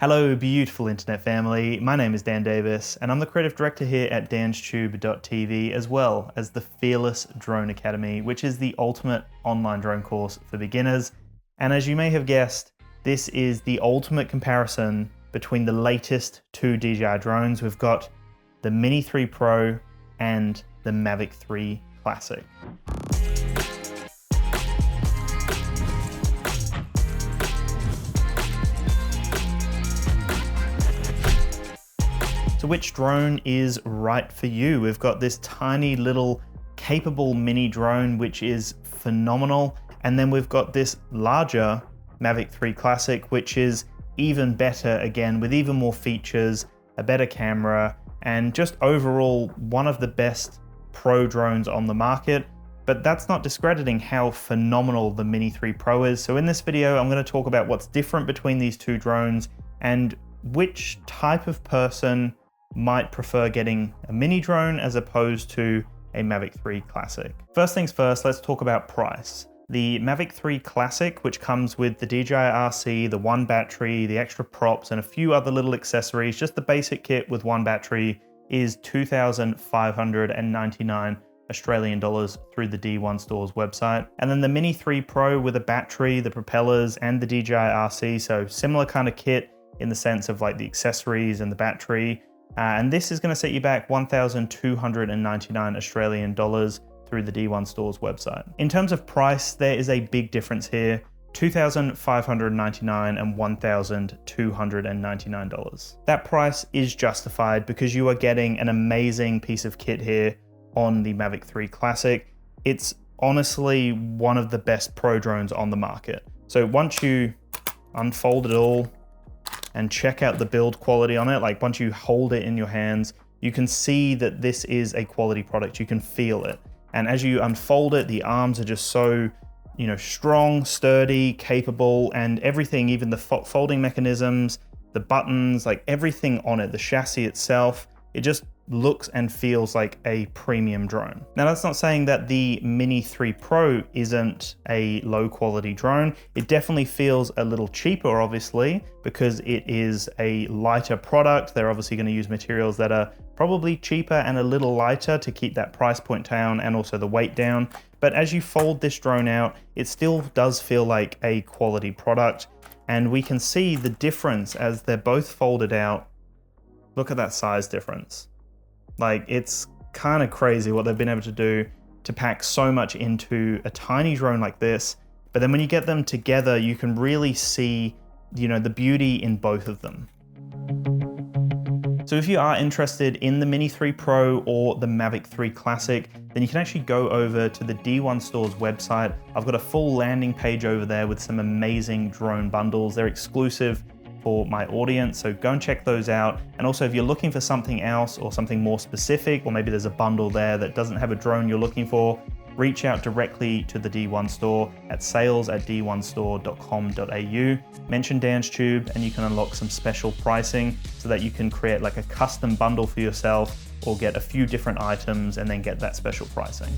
Hello, beautiful internet family. My name is Dan Davis, and I'm the creative director here at DansTube.TV, as well as the Fearless Drone Academy, which is the ultimate online drone course for beginners. And as you may have guessed, this is the ultimate comparison between the latest two DJI drones. We've got the Mini 3 Pro and the Mavic 3 Classic. So which drone is right for you? We've got this tiny little capable mini drone, which is phenomenal. And then we've got this larger Mavic 3 Classic, which is even better, again, with even more features, a better camera, and just overall one of the best pro drones on the market. But that's not discrediting how phenomenal the Mini 3 Pro is. So in this video, I'm going to talk about what's different between these two drones and which type of person might prefer getting a mini drone as opposed to a Mavic 3 Classic. First things first, let's talk about price. The Mavic 3 Classic, which comes with the DJI RC, the one battery, the extra props, and a few other little accessories, just the basic kit with one battery, is 2,599 Australian dollars through the D1 Store's website. And then the Mini 3 Pro with a battery, the propellers, and the DJI RC, so similar kind of kit in the sense of like the accessories and the battery. And this is going to set you back 1,299 Australian dollars through the D1 Store's website. In terms of price, there is a big difference here, 2,599 and $1,299. That price is justified because you are getting an amazing piece of kit here on the Mavic 3 Classic. It's honestly one of the best pro drones on the market. So once you unfold it all and check out the build quality on it, like once you hold it in your hands, you can see that this is a quality product. You can feel it. And as you unfold it, the arms are just so, strong, sturdy, capable, and everything, even the folding mechanisms, the buttons, like everything on it, the chassis itself, it just looks and feels like a premium drone. Now, that's not saying that the Mini 3 Pro isn't a low quality drone. It definitely feels a little cheaper, obviously, because it is a lighter product. They're obviously going to use materials that are probably cheaper and a little lighter to keep that price point down and also the weight down. But as you fold this drone out, it still does feel like a quality product. And we can see the difference as they're both folded out. Look at that size difference. Like, it's kind of crazy what they've been able to do to pack so much into a tiny drone like this. But then when you get them together, you can really see, the beauty in both of them. So if you are interested in the Mini 3 Pro or the Mavic 3 Classic, then you can actually go over to the D1 Store's website. I've got a full landing page over there with some amazing drone bundles. They're exclusive for my audience, so go and check those out. And also, if you're looking for something else or something more specific, or maybe there's a bundle there that doesn't have a drone you're looking for, reach out directly to the D1 Store at sales@d1store.com.au. Mention DansTube and you can unlock some special pricing so that you can create like a custom bundle for yourself or get a few different items and then get that special pricing.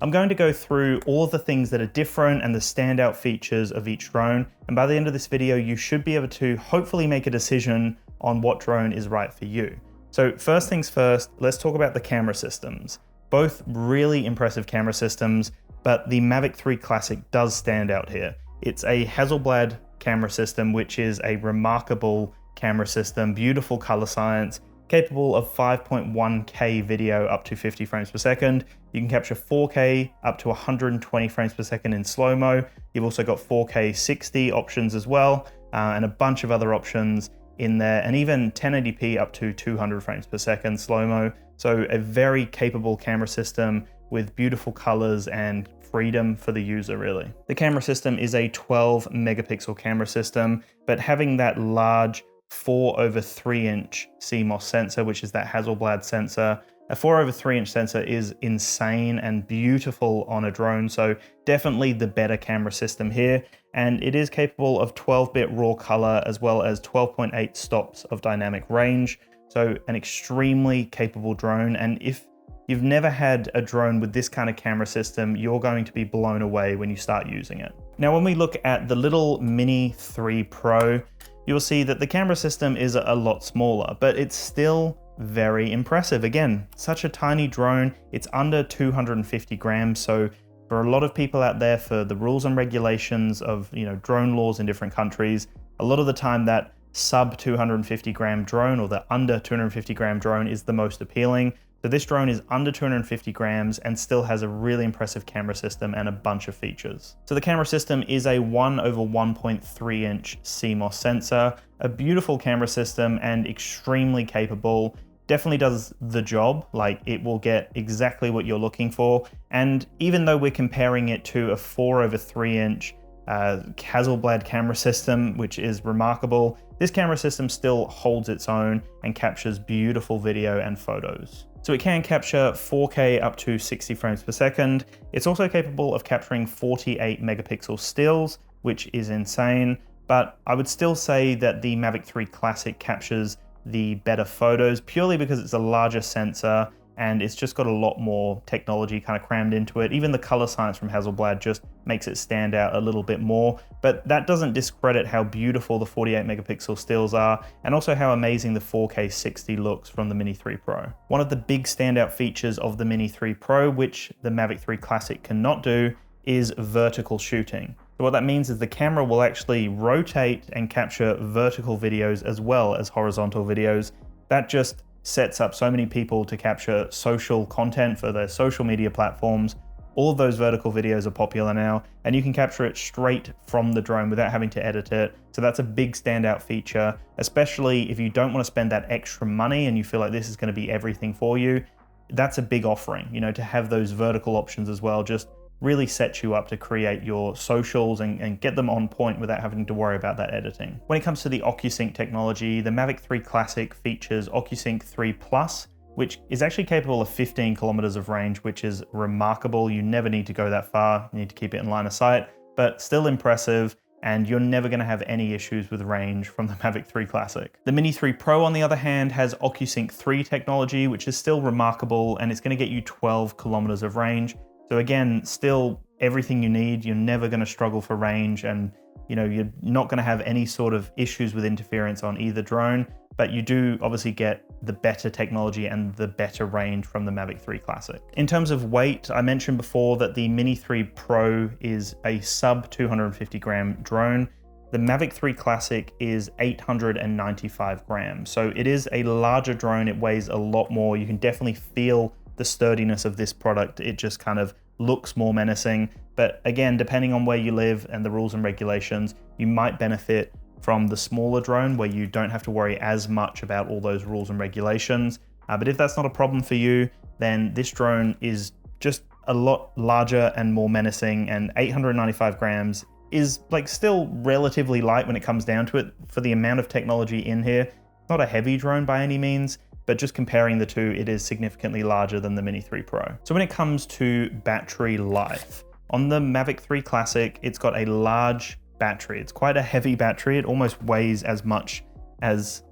I'm going to go through all of the things that are different and the standout features of each drone. And by the end of this video, you should be able to hopefully make a decision on what drone is right for you. So first things first, let's talk about the camera systems. Both really impressive camera systems, but the Mavic 3 Classic does stand out here. It's a Hasselblad camera system, which is a remarkable camera system, beautiful color science, capable of 5.1K video up to 50 frames per second. You can capture 4K up to 120 frames per second in slow-mo. You've also got 4K 60 options as well, and a bunch of other options in there, and even 1080p up to 200 frames per second slow-mo. So a very capable camera system with beautiful colors and freedom for the user, really. The camera system is a 12 megapixel camera system, but having that large 4/3" CMOS sensor, which is that Hasselblad sensor. A 4/3" sensor is insane and beautiful on a drone, so definitely the better camera system here. And it is capable of 12-bit raw color as well as 12.8 stops of dynamic range. So an extremely capable drone. And if you've never had a drone with this kind of camera system, you're going to be blown away when you start using it. Now, when we look at the little Mini 3 Pro, you'll see that the camera system is a lot smaller, but it's still very impressive. Again, such a tiny drone, it's under 250 grams, so for a lot of people out there, for the rules and regulations of drone laws in different countries, a lot of the time that sub 250 gram drone or the under 250 gram drone is the most appealing. So this drone is under 250 grams and still has a really impressive camera system and a bunch of features. So the camera system is a 1/1.3 inch CMOS sensor, a beautiful camera system and extremely capable. Definitely does the job, like it will get exactly what you're looking for. And even though we're comparing it to a 4/3 inch Hasselblad camera system, which is remarkable, this camera system still holds its own and captures beautiful video and photos. So it can capture 4K up to 60 frames per second. It's also capable of capturing 48 megapixel stills, which is insane. But I would still say that the Mavic 3 Classic captures the better photos purely because it's a larger sensor and it's just got a lot more technology kind of crammed into it. Even the color science from Hasselblad just makes it stand out a little bit more, but that doesn't discredit how beautiful the 48 megapixel stills are and also how amazing the 4K 60 looks from the Mini 3 Pro. One of the big standout features of the Mini 3 Pro, which the Mavic 3 Classic cannot do, is vertical shooting. So what that means is the camera will actually rotate and capture vertical videos as well as horizontal videos. That just sets up so many people to capture social content for their social media platforms. All of those vertical videos are popular now, and you can capture it straight from the drone without having to edit it. So that's a big standout feature, especially if you don't want to spend that extra money and you feel like this is going to be everything for you. That's a big offering, to have those vertical options as well, just really sets you up to create your socials and get them on point without having to worry about that editing. When it comes to the Ocusync technology, the Mavic 3 Classic features Ocusync 3 Plus, which is actually capable of 15 kilometers of range, which is remarkable. You never need to go that far. You need to keep it in line of sight, but still impressive. And you're never going to have any issues with range from the Mavic 3 Classic. The Mini 3 Pro, on the other hand, has Ocusync 3 technology, which is still remarkable, and it's going to get you 12 kilometers of range. So again, still everything you need. You're never going to struggle for range, and you're not going to have any sort of issues with interference on either drone, but you do obviously get the better technology and the better range from the Mavic 3 Classic. In terms of weight, I mentioned before that the Mini 3 Pro is a sub 250 gram drone. The Mavic 3 Classic is 895 grams. So it is a larger drone. It weighs a lot more. You can definitely feel the sturdiness of this product. It just kind of looks more menacing. But again, depending on where you live and the rules and regulations, you might benefit from the smaller drone where you don't have to worry as much about all those rules and regulations. But if that's not a problem for you, then this drone is just a lot larger and more menacing, and 895 grams is still relatively light when it comes down to it for the amount of technology in here. It's not a heavy drone by any means, but just comparing the two, it is significantly larger than the Mini 3 Pro. So when it comes to battery life, on the Mavic 3 Classic, it's got a large battery. It's quite a heavy battery. It almost weighs as much as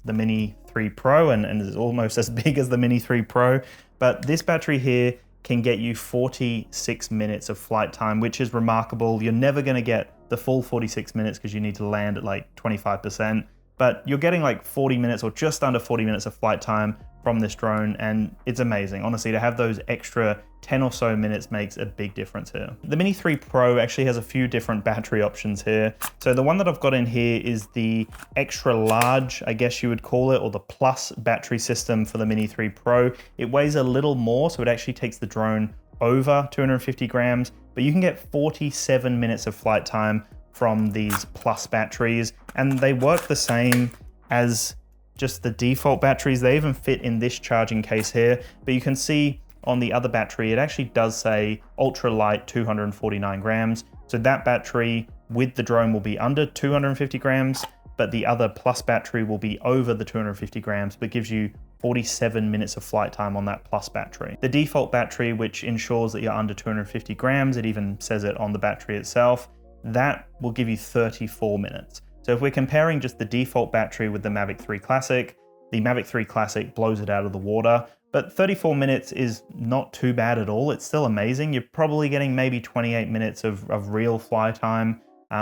the Mini 3 Pro and is almost as big as the Mini 3 Pro. But this battery here can get you 46 minutes of flight time, which is remarkable. You're never going to get the full 46 minutes because you need to land at 25%. But you're getting 40 minutes or just under 40 minutes of flight time from this drone, and it's amazing. Honestly, to have those extra 10 or so minutes makes a big difference here. The Mini 3 Pro actually has a few different battery options here. So the one that I've got in here is the extra large, I guess you would call it, or the plus battery system for the Mini 3 Pro. It weighs a little more, so it actually takes the drone over 250 grams, but you can get 47 minutes of flight time from these plus batteries, and they work the same as just the default batteries. They even fit in this charging case here, but you can see on the other battery, it actually does say ultra light 249 grams. So that battery with the drone will be under 250 grams, but the other plus battery will be over the 250 grams, but gives you 47 minutes of flight time on that plus battery. The default battery, which ensures that you're under 250 grams, it even says it on the battery itself, that will give you 34 minutes. So if we're comparing just the default battery with the Mavic 3 Classic, the Mavic 3 Classic blows it out of the water, but 34 minutes is not too bad at all. It's still amazing. You're probably getting maybe 28 minutes of real fly time,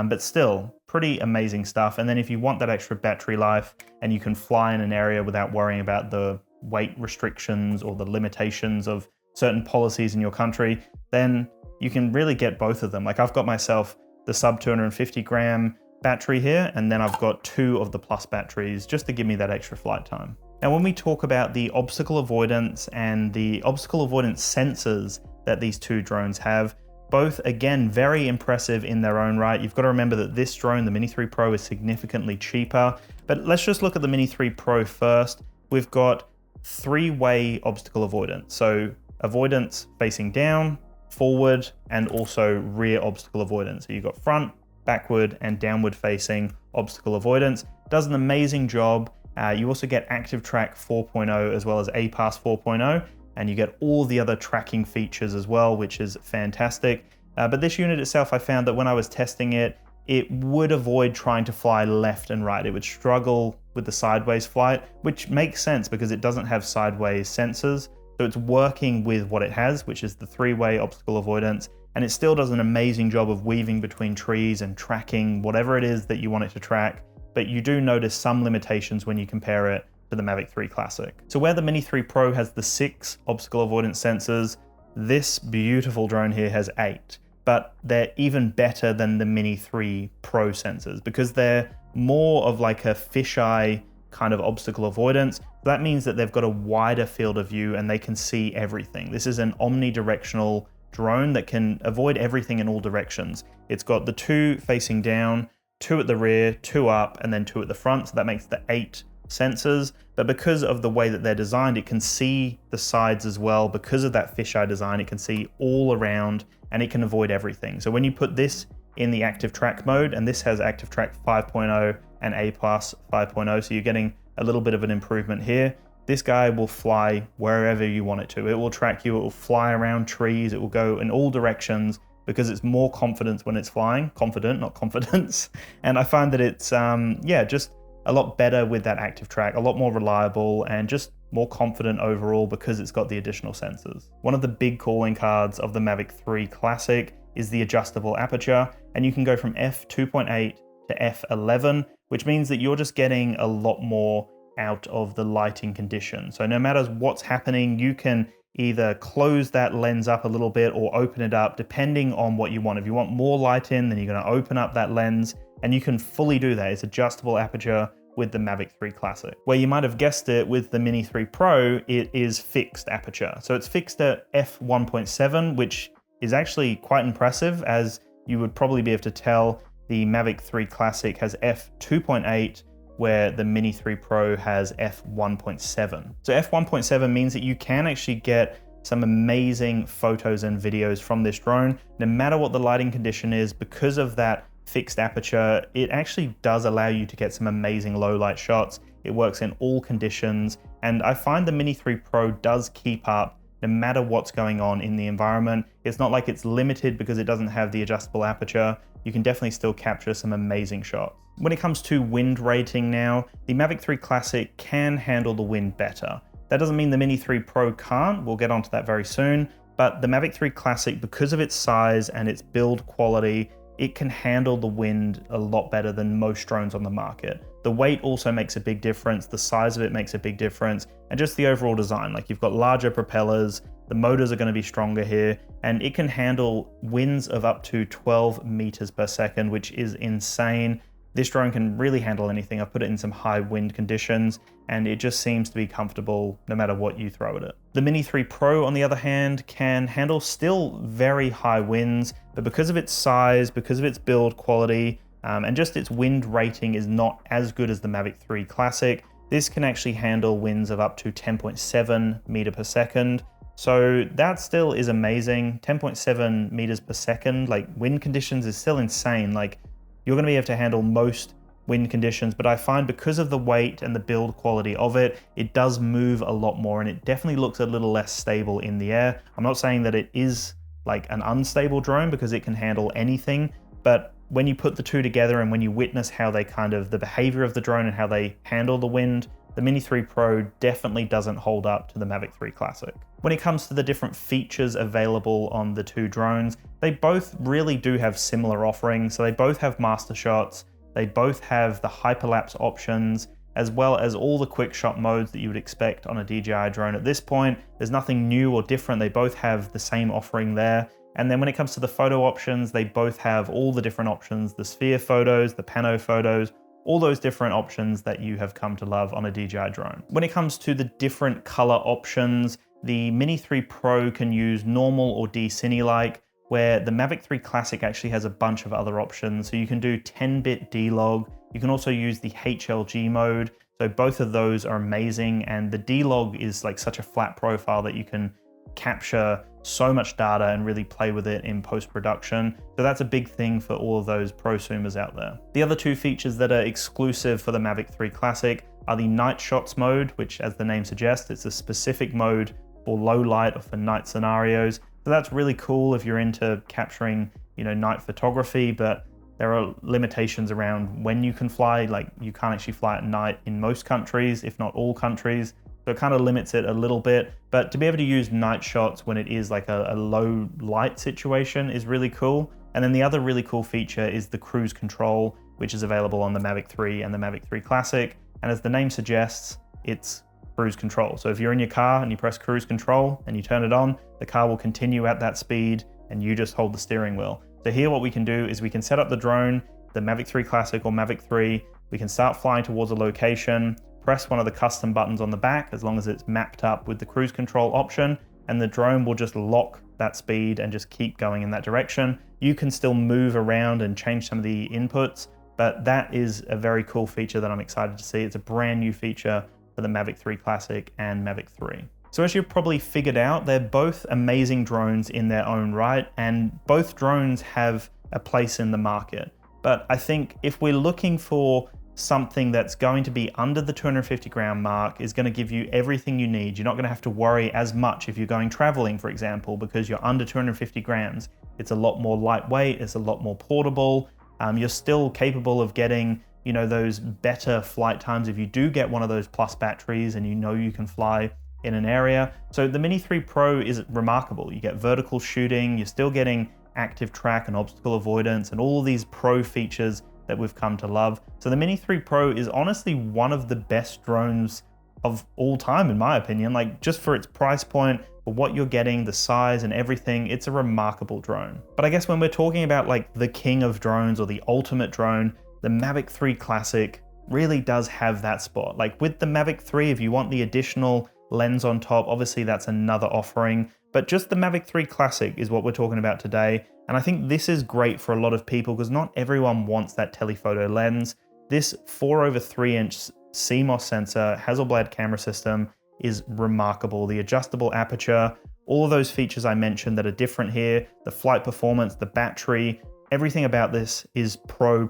but still pretty amazing stuff. And then if you want that extra battery life and you can fly in an area without worrying about the weight restrictions or the limitations of certain policies in your country, then you can really get both of them. Like I've got myself the sub 250 gram battery here, and then I've got 2 of the plus batteries just to give me that extra flight time. Now, when we talk about the obstacle avoidance and the obstacle avoidance sensors that these 2 drones have, both again, very impressive in their own right. You've got to remember that this drone, the Mini 3 Pro, is significantly cheaper, but let's just look at the Mini 3 Pro first. We've got 3-way obstacle avoidance. So avoidance facing down, forward, and also rear obstacle avoidance. So you've got front, backward, and downward facing obstacle avoidance. Does an amazing job. You also get ActiveTrack 4.0 as well as APAS 4.0, and you get all the other tracking features as well, which is fantastic. But this unit itself, I found that when I was testing it, it would avoid trying to fly left and right. It would struggle with the sideways flight, which makes sense because it doesn't have sideways sensors. So it's working with what it has, which is the 3-way obstacle avoidance. And it still does an amazing job of weaving between trees and tracking whatever it is that you want it to track. But you do notice some limitations when you compare it to the Mavic 3 Classic. So where the Mini 3 Pro has the 6 obstacle avoidance sensors, this beautiful drone here has 8. But they're even better than the Mini 3 Pro sensors because they're more of like a fisheye kind of obstacle avoidance. That means that they've got a wider field of view and they can see everything. This is an omnidirectional drone that can avoid everything in all directions. It's got the 2 facing down, 2 at the rear, 2 up, and then 2 at the front. So that makes the 8 sensors. But because of the way that they're designed, it can see the sides as well. Because of that fisheye design, it can see all around and it can avoid everything. So when you put this in the ActiveTrack mode, and this has ActiveTrack 5.0 and APAS 5.0, so you're getting a little bit of an improvement here. This guy will fly wherever you want it to. It will track you, it will fly around trees, it will go in all directions because it's more confident when it's flying. Confident, not confidence. And I find that it's, just a lot better with that ActiveTrack, a lot more reliable and just more confident overall because it's got the additional sensors. One of the big calling cards of the Mavic 3 Classic is the adjustable aperture, and you can go from f2.8 to f11, which means that you're just getting a lot more out of the lighting condition. So no matter what's happening, you can either close that lens up a little bit or open it up depending on what you want. If you want more light in, then you're going to open up that lens, and you can fully do that. It's adjustable aperture with the Mavic 3 Classic. Where you might have guessed it with the Mini 3 Pro, it is fixed aperture. So it's fixed at f1.7, which is actually quite impressive, as you would probably be able to tell the Mavic 3 Classic has f2.8, where the Mini 3 Pro has f1.7. So f1.7 means that you can actually get some amazing photos and videos from this drone, no matter what the lighting condition is. Because of that fixed aperture, it actually does allow you to get some amazing low light shots. It works in all conditions, and I find the Mini 3 Pro does keep up no matter what's going on in the environment. It's not like it's limited because it doesn't have the adjustable aperture. You can definitely still capture some amazing shots. When it comes to wind rating now, the Mavic 3 Classic can handle the wind better. That doesn't mean the Mini 3 Pro can't. We'll get onto that very soon. But the Mavic 3 Classic, because of its size and its build quality, it can handle the wind a lot better than most drones on the market. The weight also makes a big difference, the size of it makes a big difference, and just the overall design. Like, you've got larger propellers, the motors are going to be stronger here, and it can handle winds of up to 12 meters per second, which is insane. This drone can really handle anything. I've put it in some high wind conditions, and it just seems to be comfortable no matter what you throw at it. The Mini 3 Pro, on the other hand, can handle still very high winds, but because of its size, because of its build quality, and just its wind rating is not as good as the Mavic 3 Classic, this can actually handle winds of up to 10.7 meter per second. So that still is amazing. 10.7 meters per second, like, wind conditions is still insane. Like, you're going to be able to handle most wind conditions, but I find because of the weight and the build quality of it, it does move a lot more, and it definitely looks a little less stable in the air. I'm not saying that it is like an unstable drone, because it can handle anything, but when you put the two together and when you witness how they the behavior of the drone and how they handle the wind, the Mini 3 Pro definitely doesn't hold up to the Mavic 3 Classic. When it comes to the different features available on the two drones, they both really do have similar offerings. So they both have master shots, they both have the hyperlapse options, as well as all the quick shot modes that you would expect on a DJI drone at this point. There's nothing new or different. They both have the same offering there. And then when it comes to the photo options, they both have all the different options, the sphere photos, the pano photos, all those different options that you have come to love on a DJI drone. When it comes to the different color options, the Mini 3 Pro can use normal or D-Cine-like, where the Mavic 3 Classic actually has a bunch of other options. So you can do 10-bit D-Log. You can also use the HLG mode. So both of those are amazing. And the D-Log is like such a flat profile that you can capture so much data and really play with it in post-production. So that's a big thing for all of those prosumers out there. The other two features that are exclusive for the Mavic 3 Classic are the night shots mode, which as the name suggests, it's a specific mode for low light or for night scenarios. So that's really cool if you're into capturing, night photography, but there are limitations around when you can fly. Like you can't actually fly at night in most countries, if not all countries. So it kind of limits it a little bit, but to be able to use night shots when it is like a low light situation is really cool. And then the other really cool feature is the cruise control, which is available on the Mavic 3 and the Mavic 3 Classic. And as the name suggests, it's cruise control. So if you're in your car and you press cruise control and you turn it on, the car will continue at that speed and you just hold the steering wheel. So here what we can do is we can set up the drone, the Mavic 3 Classic or Mavic 3, we can start flying towards a location, press one of the custom buttons on the back as long as it's mapped up with the cruise control option, and the drone will just lock that speed and just keep going in that direction. You can still move around and change some of the inputs, but that is a very cool feature that I'm excited to see. It's a brand new feature for the Mavic 3 Classic and Mavic 3. So as you've probably figured out, they're both amazing drones in their own right, and both drones have a place in the market. But I think if we're looking for something that's going to be under the 250 gram mark, is going to give you everything you need. You're not going to have to worry as much if you're going traveling, for example, because you're under 250 grams. It's a lot more lightweight, it's a lot more portable. You're still capable of getting, those better flight times if you do get one of those plus batteries and you can fly in an area. So the Mini 3 Pro is remarkable. You get vertical shooting, you're still getting ActiveTrack and obstacle avoidance and all of these pro features that we've come to love. So the Mini 3 Pro is honestly one of the best drones of all time, in my opinion. Like just for its price point, for what you're getting, the size and everything, it's a remarkable drone. But I guess when we're talking about like the king of drones or the ultimate drone, the Mavic 3 Classic really does have that spot. Like with the Mavic 3, if you want the additional lens on top, obviously that's another offering, but just the Mavic 3 Classic is what we're talking about today. And I think this is great for a lot of people because not everyone wants that telephoto lens. This 4/3" CMOS sensor Hasselblad camera system is remarkable. The adjustable aperture, all of those features I mentioned that are different here, the flight performance, the battery, everything about this is pro.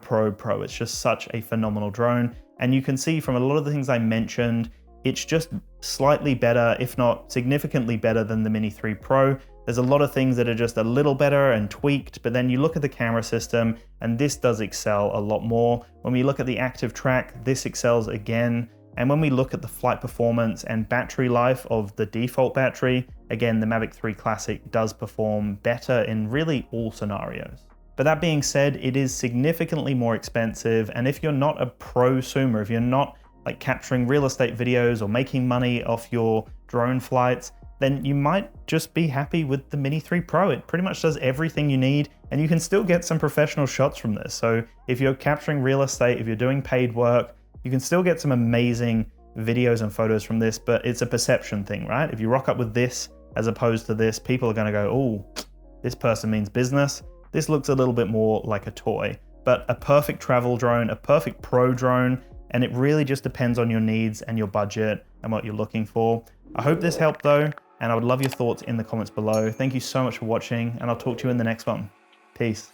It's just such a phenomenal drone. And you can see from a lot of the things I mentioned, it's just slightly better, if not significantly better than the Mini 3 Pro. There's a lot of things that are just a little better and tweaked, but then you look at the camera system and this does excel a lot more. When we look at the ActiveTrack, this excels again. And when we look at the flight performance and battery life of the default battery, again, the Mavic 3 Classic does perform better in really all scenarios. But that being said, it is significantly more expensive. And if you're not a prosumer, if you're not like capturing real estate videos or making money off your drone flights, then you might just be happy with the Mini 3 Pro. It pretty much does everything you need, and you can still get some professional shots from this. So if you're capturing real estate, if you're doing paid work, you can still get some amazing videos and photos from this, but it's a perception thing, right? If you rock up with this as opposed to this, people are gonna go, oh, this person means business. This looks a little bit more like a toy, but a perfect travel drone, a perfect pro drone, and it really just depends on your needs and your budget and what you're looking for. I hope this helped though, and I would love your thoughts in the comments below. Thank you so much for watching, and I'll talk to you in the next one. Peace.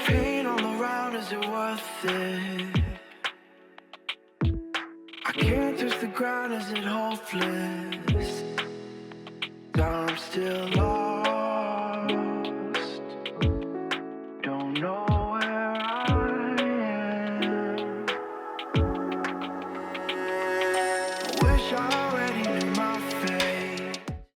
Pain all around, is it worth it? I can't touch the ground, is it hopeless? I'm still lost.